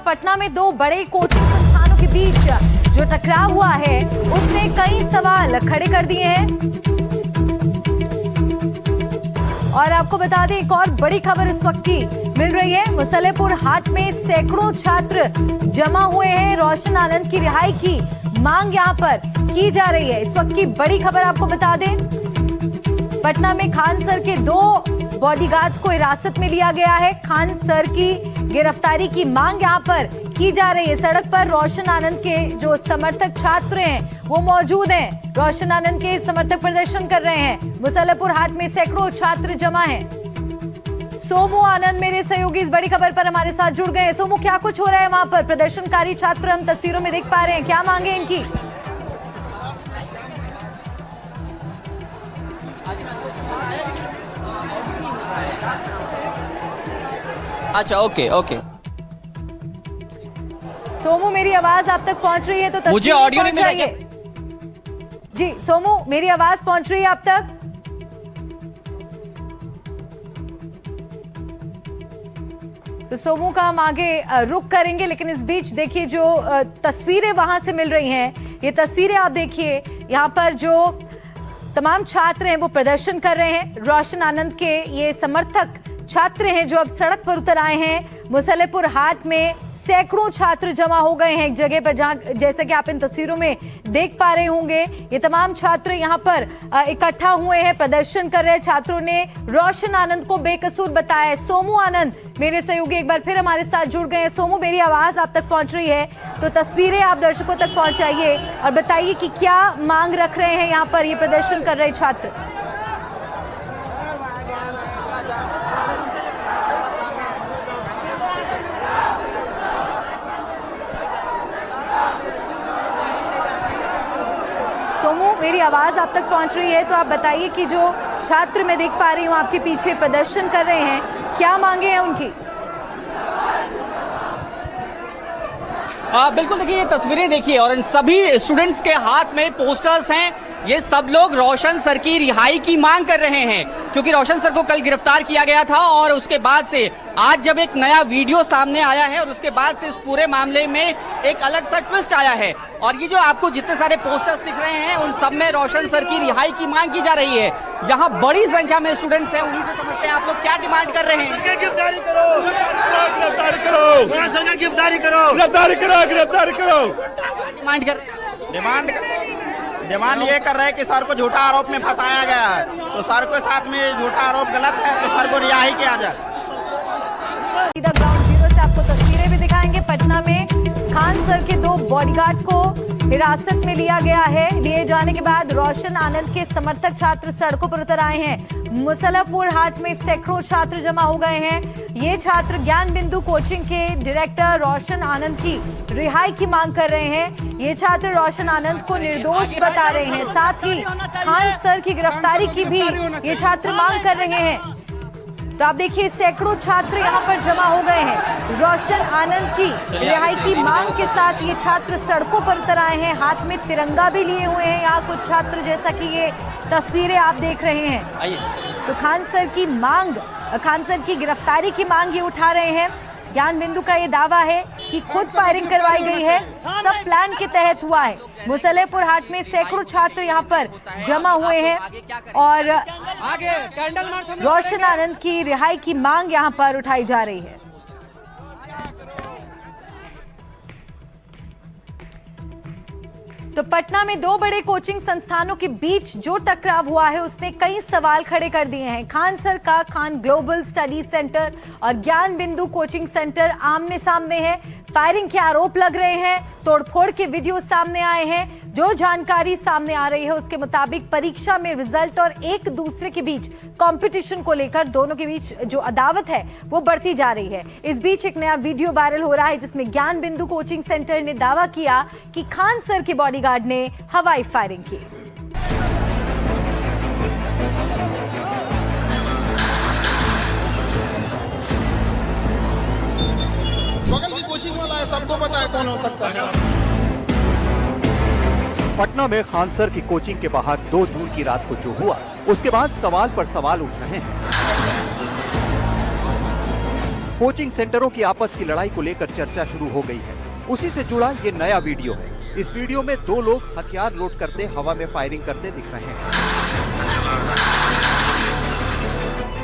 पटना में दो बड़े कोचिंग संस्थानों के बीच जो टकराव हुआ है उसने कई सवाल खड़े कर दिए हैं। और आपको बता दें, एक और बड़ी खबर इस वक्त की मिल रही है। मुसल्लेपुर हाट में सैकड़ों छात्र जमा हुए हैं। रोशन आनंद की रिहाई की मांग यहां पर की जा रही है। इस वक्त की बड़ी खबर आपको बता दें, पटना में खान सर के दो बॉडीगार्ड्स को हिरासत में लिया गया है। खान सर की गिरफ्तारी की मांग यहां पर की जा रही है। सड़क पर रोशन आनंद के जो समर्थक छात्र हैं वो मौजूद हैं। रोशन आनंद के समर्थक प्रदर्शन कर रहे हैं। मुसल्लेपुर हाट में सैकड़ों छात्र जमा हैं। सोमू आनंद मेरे सहयोगी इस बड़ी खबर पर हमारे साथ जुड़ गए हैं। सोमू, क्या कुछ हो रहा है वहां पर? प्रदर्शनकारी छात्र हम तस्वीरों में देख पा रहे हैं, क्या मांगे इनकी? अच्छा, ओके। सोमू, मेरी आवाज आप तक पहुंच रही है? तो मुझे ऑडियो नहीं मिला क्या? जी सोमू, मेरी आवाज पहुंच रही है आप तक? तो सोमू का हम आगे रुक करेंगे, लेकिन इस बीच देखिए जो तस्वीरें वहां से मिल रही हैं, ये तस्वीरें आप देखिए। यहाँ पर जो तमाम छात्र हैं वो प्रदर्शन कर रहे हैं। रोशन आनंद के ये समर्थक छात्र हैं जो अब सड़क पर उतर आए हैं। मुसल्लेपुर हाट में सैकड़ों छात्र जमा हो गए हैं एक जगह पर, जहां जैसे कि आप इन तस्वीरों में देख पा रहे होंगे, ये तमाम छात्र यहां पर इकट्ठा हुए हैं, प्रदर्शन कर रहे हैं। छात्रों ने रोशन आनंद को बेकसूर बताया है। सोमू आनंद मेरे सहयोगी एक बार फिर हमारे साथ जुड़ गए हैं। सोमू, मेरी आवाज आप तक पहुंच रही है? तो तस्वीरें आप दर्शकों तक पहुंचाइए और बताइए कि क्या मांग रख रहे हैं यहाँ पर ये प्रदर्शन कर रहे छात्र। सोमू, मेरी आवाज आप तक पहुंच रही है? तो आप बताइए कि जो छात्र मैं देख पा रही हूँ आपके पीछे प्रदर्शन कर रहे हैं, क्या मांगे हैं उनकी? बिल्कुल, देखिए ये तस्वीरें देखिए और इन सभी स्टूडेंट्स के हाथ में पोस्टर्स हैं। ये सब लोग रोशन सर की रिहाई की मांग कर रहे हैं, क्योंकि रोशन सर को कल गिरफ्तार किया गया था और उसके बाद से आज जब एक नया वीडियो सामने आया है और उसके बाद से इस पूरे मामले में एक अलग सा ट्विस्ट आया है। और ये जो आपको जितने सारे पोस्टर्स दिख रहे हैं उन सब में रोशन सर की रिहाई की मांग की जा रही है। यहाँ बड़ी संख्या में स्टूडेंट्स हैं, उन्हीं से समझते हैं आप लोग क्या डिमांड कर रहे हैं। गिरफ्तारी करो, गिरफ्तारी करो। डिमांड कर रहे हैं? डिमांड ये कर रहे हैं कि सर को झूठा आरोप में फंसाया गया है, तो सर के साथ में झूठा आरोप गलत है, तो सर को रिहाई किया जाए। सीधा ग्राउंड जीरो से आपको तस्वीरें भी दिखाएंगे। पटना में खान सर के दो बॉडीगार्ड को हिरासत में लिया गया है। लिए जाने के बाद रोशन आनंद के समर्थक छात्र सड़कों पर उतर आए हैं। मुसल्लेपुर हाट में सैकड़ों छात्र जमा हो गए हैं। ये छात्र ज्ञान बिंदु कोचिंग के डायरेक्टर रोशन आनंद की रिहाई की मांग कर रहे हैं। ये छात्र रोशन आनंद को निर्दोष बता रहे हैं, साथ ही खान सर की गिरफ्तारी की भी ये छात्र मांग कर रहे हैं। तो आप देखिए सैकड़ों छात्र यहाँ पर जमा हो गए हैं। रोशन आनंद की रिहाई की मांग के साथ ये छात्र सड़कों पर उतर आए हैं। हाथ में तिरंगा भी लिए हुए हैं यहाँ कुछ छात्र, जैसा कि ये तस्वीरें आप देख रहे हैं। तो खान सर की मांग, खान सर की गिरफ्तारी की मांग ये उठा रहे हैं। ज्ञान बिंदु का ये दावा है कि खुद फायरिंग करवाई गई है, सब प्लान के तहत हुआ है। मुसल्लेपुर हाट में सैकड़ों छात्र यहाँ पर जमा हुए हैं और रोशन आनंद की रिहाई की मांग यहाँ पर उठाई जा रही है। तो पटना में दो बड़े कोचिंग संस्थानों के बीच जो टकराव हुआ है उसने कई सवाल खड़े कर दिए हैं। खान सर का खान ग्लोबल स्टडी सेंटर और ज्ञान बिंदु कोचिंग सेंटर आमने सामने है। फायरिंग के आरोप लग रहे हैं, तोड़फोड़ के वीडियो सामने आए हैं। जो जानकारी सामने आ रही है उसके मुताबिक परीक्षा में रिजल्ट और एक दूसरे के बीच कंपटीशन को लेकर दोनों के बीच जो अदावत है वो बढ़ती जा रही है। इस बीच एक नया वीडियो वायरल हो रहा है जिसमें ज्ञान बिंदु कोचिंग सेंटर ने दावा किया कि खान सर के बॉडीगार्ड ने हवाई फायरिंग की। बगल की कोचिंग वाला है, सबको पता है कौन हो सकता है। पटना में खान सर की कोचिंग के बाहर 2 जून की रात को जो हुआ, उसके बाद सवाल पर सवाल उठ रहे हैं। कोचिंग सेंटरों की आपस की लड़ाई को लेकर चर्चा शुरू हो गई है। उसी से जुड़ा ये नया वीडियो है। इस वीडियो में दो लोग हथियार लोड करते हवा में फायरिंग करते दिख रहे हैं।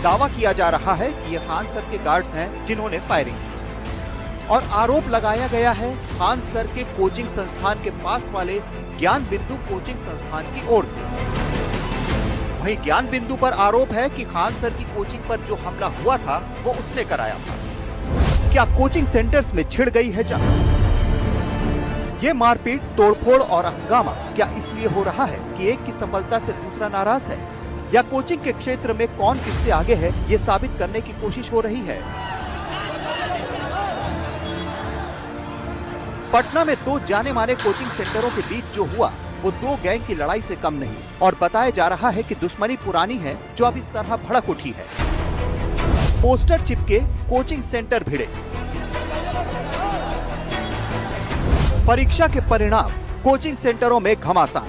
दावा किया जा रहा है कि ये खान सर के गार्ड्स हैं जिन्होंने फायरिंग की और आरोप लगाया गया है खान सर के कोचिंग संस्थान के पास वाले ज्ञान बिंदु कोचिंग संस्थान की ओर से। वहीं ज्ञान बिंदु पर आरोप है कि खान सर की कोचिंग पर जो हमला हुआ था वो उसने कराया था। क्या कोचिंग सेंटर्स में छिड़ गई है जंग? ये मारपीट, तोड़फोड़ और हंगामा क्या इसलिए हो रहा है कि एक की सफलता से दूसरा नाराज है, या कोचिंग के क्षेत्र में कौन किससे आगे है ये साबित करने की कोशिश हो रही है? पटना में दो जाने माने कोचिंग सेंटरों के बीच जो हुआ वो दो गैंग की लड़ाई से कम नहीं और बताया जा रहा है कि दुश्मनी पुरानी है जो अब इस तरह भड़क उठी है। पोस्टर चिपके, कोचिंग सेंटर भिड़े, परीक्षा के परिणाम कोचिंग सेंटरों में घमासान।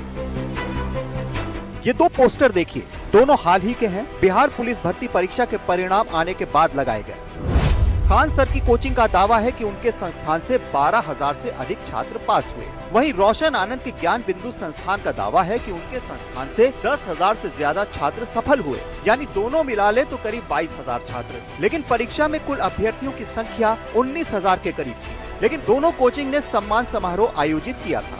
ये दो पोस्टर देखिए, दोनों हाल ही के हैं। बिहार पुलिस भर्ती परीक्षा के परिणाम आने के बाद लगाए गए। खान सर की कोचिंग का दावा है कि उनके संस्थान से 12,000 से अधिक छात्र पास हुए। वहीं रोशन आनंद के ज्ञान बिंदु संस्थान का दावा है कि उनके संस्थान से 10,000 से ज्यादा छात्र सफल हुए, यानी दोनों मिला ले तो करीब 22,000 छात्र। लेकिन परीक्षा में कुल अभ्यर्थियों की संख्या 19,000 के करीब थी। लेकिन दोनों कोचिंग ने सम्मान समारोह आयोजित किया था,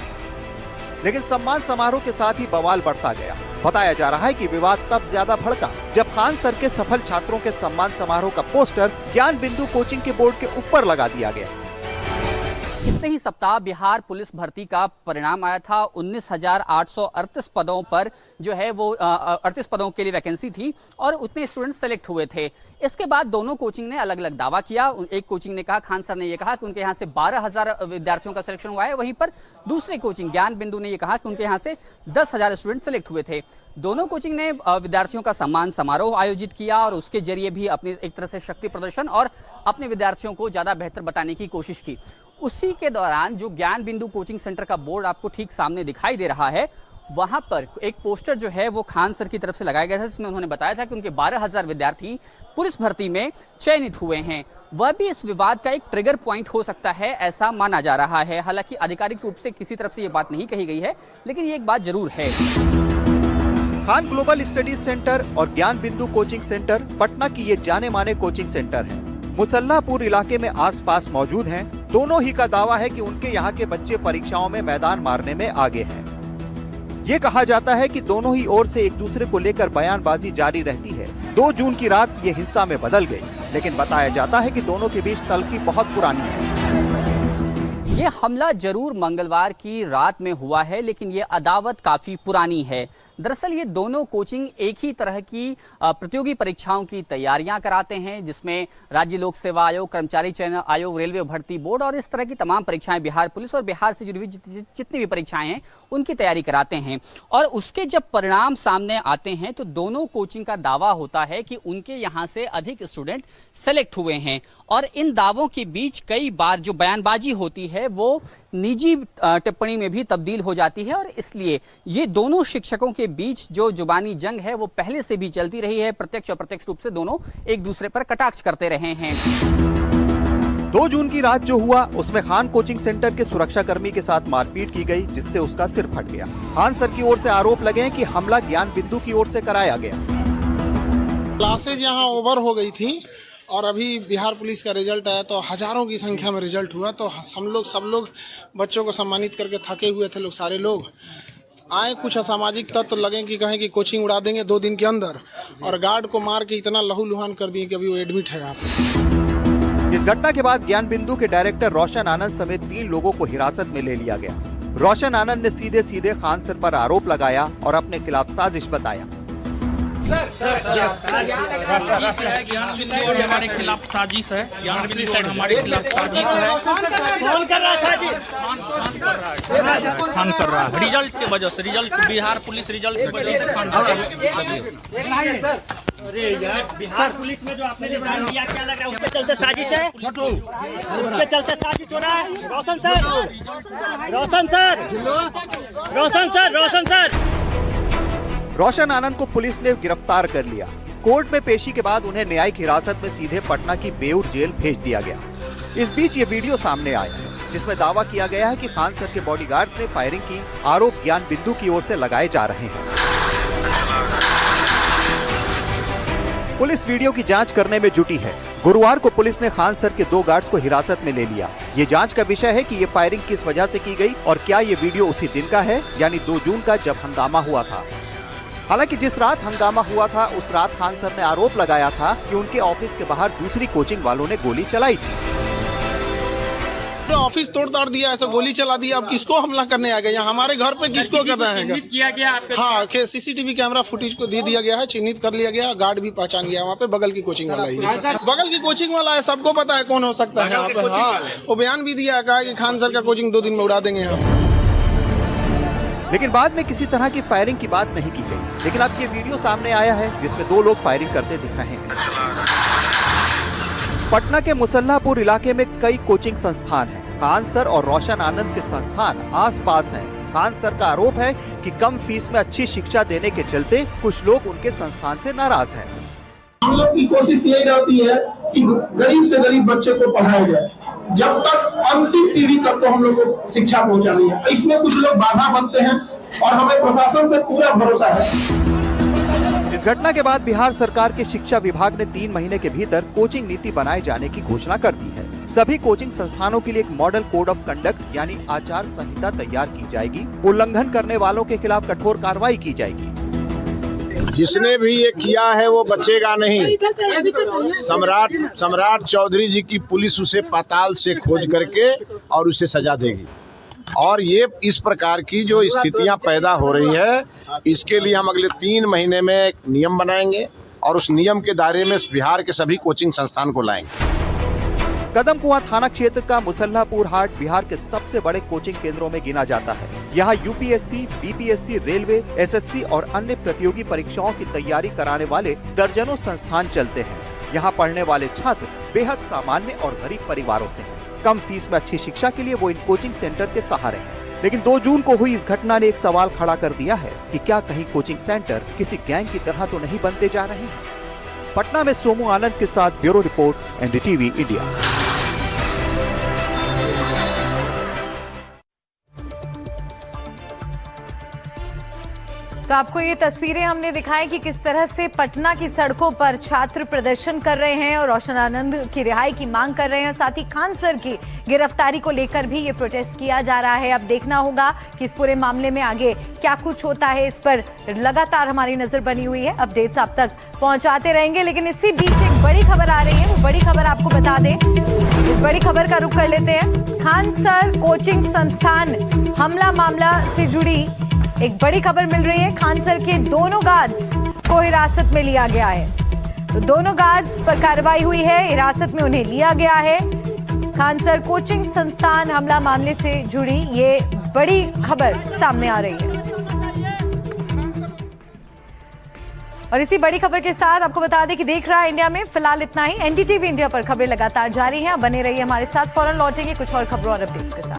लेकिन सम्मान समारोह के साथ ही बवाल बढ़ता गया। बताया जा रहा है कि विवाद तब ज्यादा भड़का जब खान सर के सफल छात्रों के सम्मान समारोह का पोस्टर ज्ञान बिंदु कोचिंग के बोर्ड के ऊपर लगा दिया गया। पिछले ही सप्ताह बिहार पुलिस भर्ती का परिणाम आया था। 19,838 पदों पर जो है वो 38 पदों के लिए वैकेंसी थी और उतने स्टूडेंट सेलेक्ट हुए थे। इसके बाद दोनों कोचिंग ने अलग अलग दावा किया। एक कोचिंग ने कहा, खान सर ने ये कहा कि उनके यहाँ से 12,000 विद्यार्थियों का सिलेक्शन हुआ है। वहीं पर दूसरे कोचिंग ज्ञान बिंदु ने ये कहा कि उनके यहाँ से 10,000 स्टूडेंट सेलेक्ट हुए थे। दोनों कोचिंग ने विद्यार्थियों का सम्मान समारोह आयोजित किया और उसके जरिए भी अपनी एक तरह से शक्ति प्रदर्शन और अपने विद्यार्थियों को ज्यादा बेहतर बताने की कोशिश की। उसी के दौरान जो ज्ञान बिंदु कोचिंग सेंटर का बोर्ड आपको ठीक सामने दिखाई दे रहा है, वहां पर एक पोस्टर जो है वो खान सर की तरफ से लगाया गया था, जिसमें उन्होंने बताया था कि उनके 12,000 विद्यार्थी पुलिस भर्ती में चयनित हुए हैं। वह भी इस विवाद का एक ट्रिगर पॉइंट हो सकता है, ऐसा माना जा रहा है। हालांकि आधिकारिक रूप से किसी तरफ से ये बात नहीं कही गई है, लेकिन ये एक बात जरूर है। खान ग्लोबल स्टडीज सेंटर और ज्ञान बिंदु कोचिंग सेंटर पटना की ये जाने माने कोचिंग सेंटर हैं। मुसल्लापुर इलाके में आसपास मौजूद हैं। दोनों ही का दावा है कि उनके यहाँ के बच्चे परीक्षाओं में मैदान मारने में आगे हैं। ये कहा जाता है कि दोनों ही ओर से एक दूसरे को लेकर बयानबाजी जारी रहती है। 2 जून की रात ये हिंसा में बदल गई, लेकिन बताया जाता है कि दोनों के बीच तल्खी बहुत पुरानी है। ये हमला जरूर मंगलवार की रात में हुआ है, लेकिन ये अदावत काफी पुरानी है। दरअसल ये दोनों कोचिंग एक ही तरह की प्रतियोगी परीक्षाओं की तैयारियां कराते हैं, जिसमें राज्य लोक सेवा आयोग, कर्मचारी चयन आयोग, रेलवे भर्ती बोर्ड और इस तरह की तमाम परीक्षाएं, बिहार पुलिस और बिहार से जुड़ी हुई जितनी भी परीक्षाएं हैं उनकी तैयारी कराते हैं। और उसके जब परिणाम सामने आते हैं तो दोनों कोचिंग का दावा होता है कि उनके यहाँ से अधिक स्टूडेंट सेलेक्ट हुए हैं। और इन दावों के बीच कई बार जो बयानबाजी होती है वो निजी टिप्पणी में भी तब्दील हो जाती है, और इसलिए ये दोनों शिक्षकों के बीच जो जुबानी जंग है वो पहले से भी चलती रही है। प्रत्यक्ष और अप्रत्यक्ष रूप से दोनों एक दूसरे पर कटाक्ष करते रहे हैं। 2 जून की रात जो हुआ उसमें खान कोचिंग सेंटर के सुरक्षाकर्मी के साथ मारपीट की गई, जिससे उसका सिर फट गया। खान सर की ओर से आरोप लगे हैं कि हमला ज्ञान बिंदु की ओर से कराया गया। क्लासेज यहाँ ओवर हो गई थी और अभी बिहार पुलिस का रिजल्ट आया तो हजारों की संख्या में रिजल्ट हुआ, तो सब लोग बच्चों को सम्मानित करके थके हुए थे। लोग सारे लोग आए, कुछ असामाजिक तत्व लगे कि कहें कि कोचिंग उड़ा देंगे 2 दिन के अंदर, और गार्ड को मार के इतना लहूलुहान कर दिए कि अभी वो एडमिट है यहाँ पे। इस घटना के बाद ज्ञान बिंदु के डायरेक्टर रोशन आनंद समेत 3 लोगों को हिरासत में ले लिया गया। रोशन आनंद ने सीधे सीधे खान सर पर आरोप लगाया और अपने खिलाफ साजिश बताया। ज्ञान बिंदु और हमारे खिलाफ साजिश है। ज्ञान बिंदु और हमारे खिलाफ साजिश है। कौन कर रहा है साजिश? खान कर रहा है। रिजल्ट के वजह से, रिजल्ट बिहार पुलिस रिजल्ट की वजह से खान कर रहा है। अरे यार, बिहार पुलिस में जो आपने रिजाइन दिया, क्या लग रहा है उसके चलते साजिश है? उसके चलते साजिश हो रहा है। रोशन सर, रोशन सर, रोशन सर, रोशन सर। रोशन आनंद को पुलिस ने गिरफ्तार कर लिया। कोर्ट में पेशी के बाद उन्हें न्यायिक हिरासत में सीधे पटना की बेऊर जेल भेज दिया गया। इस बीच ये वीडियो सामने आया है जिसमें दावा किया गया है कि खान सर के बॉडीगार्ड्स ने फायरिंग की आरोप ज्ञान बिंदु की ओर से लगाए जा रहे हैं। पुलिस वीडियो की जांच करने में जुटी है। गुरुवार को पुलिस ने खान सर के 2 गार्ड्स को हिरासत में ले लिया। ये जांच का विषय है कि ये फायरिंग किस वजह से की गई और क्या ये वीडियो उसी दिन का है, यानी 2 जून का, जब हंगामा हुआ था। हालांकि जिस रात हंगामा हुआ था उस रात खान सर ने आरोप लगाया था कि उनके ऑफिस के बाहर दूसरी कोचिंग वालों ने गोली चलाई थी। ऑफिस तोड़ ताड़ दिया, ऐसा गोली चला दिया। अब किसको हमला करने आ गए? यहाँ हमारे घर पे किसको करना है? किया गया हाँ, सीसीटीवी कैमरा फुटेज को दे दिया गया है, चिन्हित कर लिया गया। गार्ड भी पहचान गया वहाँ पे, बगल की कोचिंग वाला ही है। बगल की कोचिंग वाला है, सबको पता है कौन हो सकता है यहाँ पे। हाँ, वो बयान भी दिया है कि खान सर का कोचिंग 2 दिन में उड़ा देंगे यहाँ। लेकिन बाद में किसी तरह की फायरिंग की बात नहीं की गई। लेकिन अब ये वीडियो सामने आया है जिसमें 2 लोग फायरिंग करते दिख रहे हैं। पटना के मुसल्लापुर इलाके में कई कोचिंग संस्थान हैं। खान सर और रोशन आनंद के संस्थान आसपास हैं। खान सर का आरोप है कि कम फीस में अच्छी शिक्षा देने के चलते कुछ लोग उनके संस्थान से नाराज हैं। हम लोग की कोशिश यही रहती है कि गरीब से गरीब बच्चे को पढ़ाया जाए, जब तक अंतिम पीढ़ी तक को हम लोग को शिक्षा पहुंचानी है। इसमें कुछ लोग बाधा बनते हैं और हमें प्रशासन से पूरा भरोसा है। इस घटना के बाद बिहार सरकार के शिक्षा विभाग ने 3 महीने के भीतर कोचिंग नीति बनाए जाने की घोषणा कर दी है। सभी कोचिंग संस्थानों के लिए एक मॉडल कोड ऑफ कंडक्ट यानी आचार संहिता तैयार की जाएगी। उल्लंघन करने वालों के खिलाफ कठोर कार्रवाई की जाएगी। जिसने भी ये किया है वो बचेगा नहीं। सम्राट चौधरी जी की पुलिस उसे पाताल से खोज करके और उसे सजा देगी। और ये इस प्रकार की जो स्थितियां पैदा हो रही है, इसके लिए हम अगले 3 महीने में एक नियम बनाएंगे और उस नियम के दायरे में बिहार के सभी कोचिंग संस्थान को लाएंगे। कदम कुआं थाना क्षेत्र का मुसल्लापुर हाट बिहार के सबसे बड़े कोचिंग केंद्रों में गिना जाता है। यहाँ यूपीएससी, बीपीएससी, रेलवे, एसएससी और अन्य प्रतियोगी परीक्षाओं की तैयारी कराने वाले दर्जनों संस्थान चलते हैं। यहाँ पढ़ने वाले छात्र बेहद सामान्य और गरीब परिवारों से हैं। कम फीस में अच्छी शिक्षा के लिए वो इन कोचिंग सेंटर के सहारे हैं। लेकिन 2 जून को हुई इस घटना ने एक सवाल खड़ा कर दिया है कि क्या कहीं कोचिंग सेंटर किसी गैंग की तरह तो नहीं बनते जा रहे हैं। पटना में सोमू आनंद के साथ ब्यूरो रिपोर्ट, एनडीटीवी इंडिया। तो आपको ये तस्वीरें हमने दिखाई कि किस तरह से पटना की सड़कों पर छात्र प्रदर्शन कर रहे हैं और रोशन आनंद की रिहाई की मांग कर रहे हैं। साथ ही खान सर की गिरफ्तारी को लेकर भी ये प्रोटेस्ट किया जा रहा है। अब देखना होगा कि इस पूरे मामले में आगे क्या कुछ होता है। इस पर लगातार हमारी नजर बनी हुई है, अपडेट्स आप तक पहुंचाते रहेंगे। लेकिन इसी बीच एक बड़ी खबर आ रही है, वो बड़ी खबर आपको बता दें। इस बड़ी खबर का रुख कर लेते हैं। खान सर कोचिंग संस्थान हमला मामला से जुड़ी एक बड़ी खबर मिल रही है। खान सर के दोनों गार्ड्स को हिरासत में लिया गया है। तो दोनों गार्ड्स पर कार्रवाई हुई है, हिरासत में उन्हें लिया गया है। खान सर कोचिंग संस्थान हमला मामले से जुड़ी ये बड़ी खबर सामने आ रही है। और इसी बड़ी खबर के साथ आपको बता दें कि देख रहा है इंडिया में फिलहाल इतना ही। एनडीटीवी इंडिया पर खबरें लगातार जारी हैं। बने रहिए हमारे साथ, फौरन लौटेंगे कुछ और खबरों और अपडेट्स के साथ।